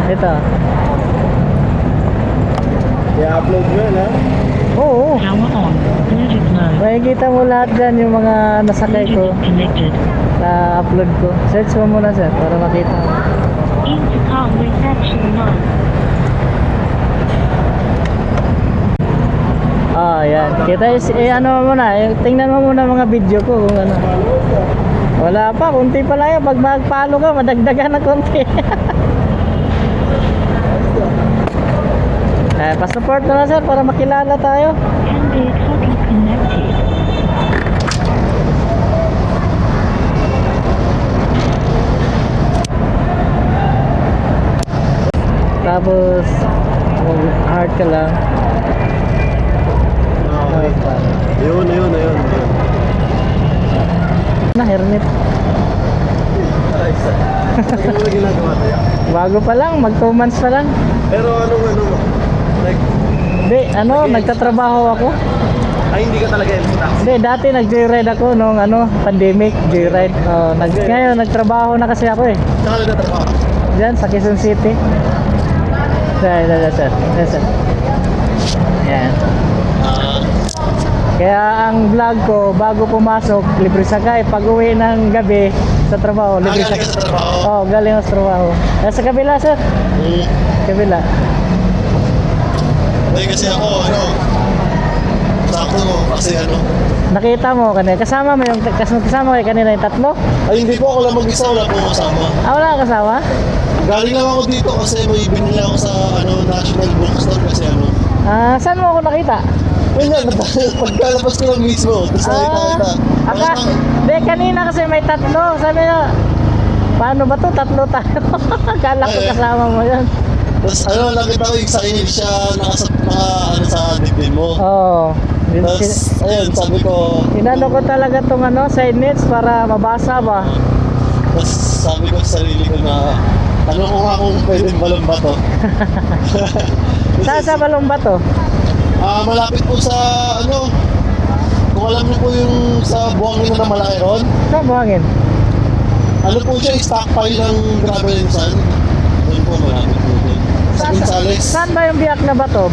Ito. I-upload mo yan, ha? Oo. Power on. Bluetooth mode. Makikita mo lahat dyan yung mga nasakay ko. Bluetooth connected. Na-upload ko. Search mo muna sir para makita mo. Intercom reception on. Ah, yan. Kita ano mo muna. Tingnan mo muna mga video ko kung ano. Wala pa. Kunti pa lang yan. Pag mag-follow ka, madagdagan na konti. Pa-support mo na sir para makilala tayo. Can be totally connected. Tapos mag-heart ka lang. Okay. Ayun. Na hermit. Ano mo na ginagawa tayo? Bago pa lang, mag 2 months pa lang. Pero ano mo? Like, Hindi, nagtatrabaho ako. ay hindi ka talaga yung taxi. Hindi, dati nag-joyride ako nung pandemic, joyride. Ngayon, nagtrabaho na kasi ako eh. Saan ka nagtatrabaho? Diyan, sa Quezon City. Dahil, sir. Yes, sir. Yan. Kaya ang vlog ko, bago pumasok, libre sakay. Pag uwi ng gabi sa trabaho, libre galing sakay. ka sa trabaho? Oo, galing ako sa trabaho. Sa kabila, sir. Kabila. Hindi kasi ako, sakto mo, kasi Nakita mo kanina, kasama mo yung kasama kayo kanina yung tatlo? ay hindi po ako lang mag-isa, wala po kasama. Wala kang kasama? Galing lang ako dito kasi may binili ako sa National Bookstore kasi Saan mo ako nakita? yun yan, pagkalabas ko lang mismo, tapos nakita. Hindi, kanina kasi may tatlo. Sabi na, paano ba to? Tatlo tayo. Akala ko kasama mo yan. Tapos nakita ko yung sakit siya sa dibdib mo. Oo. Tapos, ayun, sabi ko, Inano ko talaga tong side nets para mabasa ba? tapos sabi ko sa sarili ko na, tanong ko nga kung pwedeng balon ba to. Saan sa balong ba to? Malapit po sa, kung alam niyo po yung sa buhangin na malaki ron, Saan buhangin? ano po siya, stockpile ng gravel and sand. Doon po, malapit po doon. Sa Gonzales. Saan ba yung biyak na bato?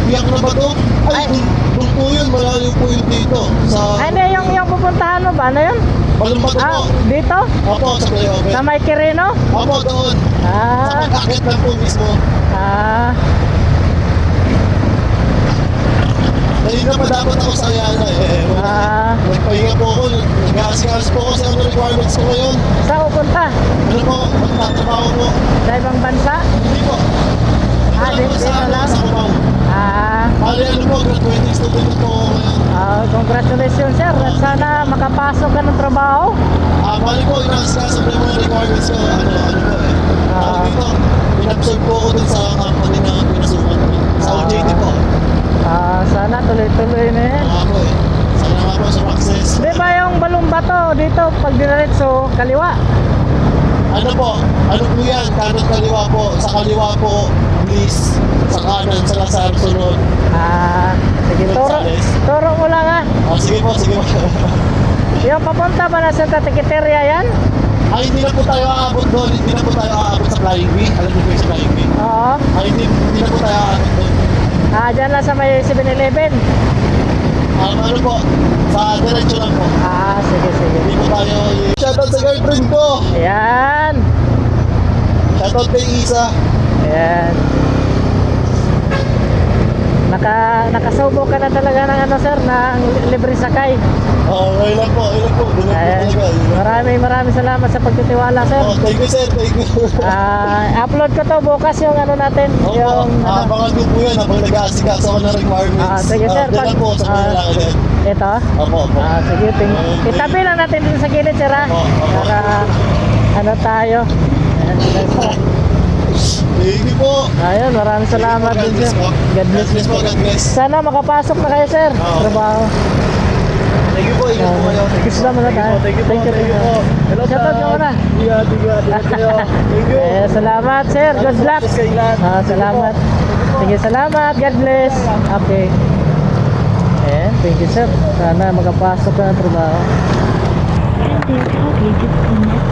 Biyak na ba to? Ay, doon po yun, malayo po yun dito. Sa Hindi, yung pupuntahan mo ba? Ano yun? Balon ba to po? Dito? Opo, sa flyover. Sa May Quirino? Opo, doon. Sa pag-akit lang po mismo. Kanina pa dapat ako sa Ayala Nagpahinga po ako, nag-aasikaso po ako sa requirements ko ngayon. Saan pupunta? Po, magtatrabaho po. Sa ibang bansa? Hindi po. Dito lang? Sa Cubao. Ah, Po, graduating student po ako ngayon. Congratulations sir. At sana makapasok ka ng trabaho. Bali po, inaasikaso po yung mga requirements ko. Dito, in-absorb po ako dun sa company na pinasukan ko. Sa OJT po. Sana tuloy-tuloy na yan. Po Sana nga po sa access. Di ba yung balong bato dito pag diniretso kaliwa? Ano po yan? Kanan kaliwa po. Sa kaliwa po, please. Sa kanan, sa Lazar, sunod. Sige, turo mo lang Sige po. Yung papunta ba na Santa Tequiteria yan? Ay, hindi na po tayo aabot doon. Hindi na po tayo aabot sa Flying V. Alam niyo po yung sa Flying V? Oo. Ay, hindi na po tayo aabot doon. Dyan lang sa may 7-Eleven. Ano po? Sa diretso lang po. Sige. Hindi po tayo... Shoutout sa girlfriend ko! Ayan. Shoutout kay Isa. Ayan. Nakasubo ka na talaga ng sir, ng libre sakay. Ngayon lang po. Ayan. Maraming salamat sa pagtitiwala sir. Thank you sir, thank you. Upload ko to bukas yung natin. Yung Abangan ko po yan habang nag-aasikaso ako ng requirements. sige sir. Diyan po sa kailangan din. Ito? Opo. Sige, itabi lang natin dito sa gilid sir Para tayo. Thank you po. Ayun, maraming salamat God din bless sir. po. God bless po, God bless. Sana makapasok na kayo sir. Trabaho. Thank you po, ingat po kayo. Salamat na tayo. Thank you po. Hello, Shoutout ka muna. Ingat kayo. Thank you. Salamat sir. Good luck. Salamat. Sige, salamat. God bless. Okay. Thank you sir. Sana makapasok ka ng trabaho. Can be totally disconnected.